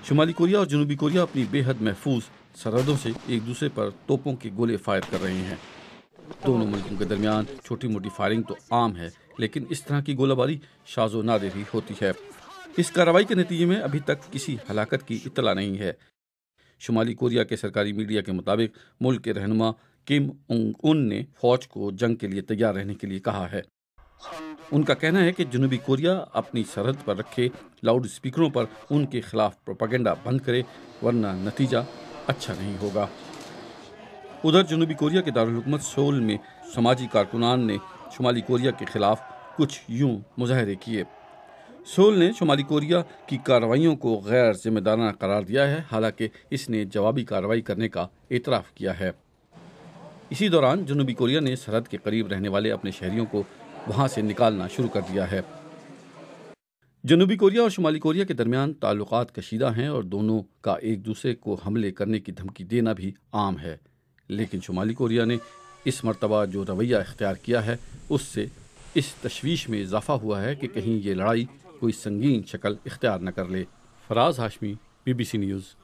شمالی کوریا اور جنوبی کوریا اپنی بے حد محفوظ سرحدوں سے ایک دوسرے پر توپوں کے گولے فائر کر رہے ہیں۔ دونوں ملکوں کے درمیان چھوٹی موٹی فائرنگ تو عام ہے، لیکن اس طرح کی گولہ باری شاذ و نادر ہی ہوتی ہے۔ اس کارروائی کے نتیجے میں ابھی تک کسی ہلاکت کی اطلاع نہیں ہے۔ شمالی کوریا کے سرکاری میڈیا کے مطابق ملک کے رہنما کم جونگ ان نے فوج کو جنگ کے لیے تیار رہنے کے لیے کہا ہے۔ ان کا کہنا ہے کہ جنوبی کوریا اپنی سرحد پر رکھے لاؤڈ اسپیکروں پر ان کے خلاف پروپیگنڈا بند کرے، ورنہ نتیجہ اچھا نہیں ہوگا۔ ادھر جنوبی کوریا کے دارالحکومت سول میں سماجی کارکنان نے شمالی کوریا کے خلاف کچھ یوں مظاہرے کیے۔ سول نے شمالی کوریا کی کارروائیوں کو غیر ذمہ دارانہ قرار دیا ہے، حالانکہ اس نے جوابی کارروائی کرنے کا اعتراف کیا ہے۔ اسی دوران جنوبی کوریا نے سرحد کے قریب رہنے والے اپنے شہریوں کو وہاں سے نکالنا شروع کر دیا ہے۔ جنوبی کوریا اور شمالی کوریا کے درمیان تعلقات کشیدہ ہیں اور دونوں کا ایک دوسرے کو حملے کرنے کی دھمکی دینا بھی عام ہے، لیکن شمالی کوریا نے اس مرتبہ جو رویہ اختیار کیا ہے اس سے اس تشویش میں اضافہ ہوا ہے کہ کہیں یہ لڑائی کوئی سنگین شکل اختیار نہ کر لے۔ فراز ہاشمی، BBC نیوز۔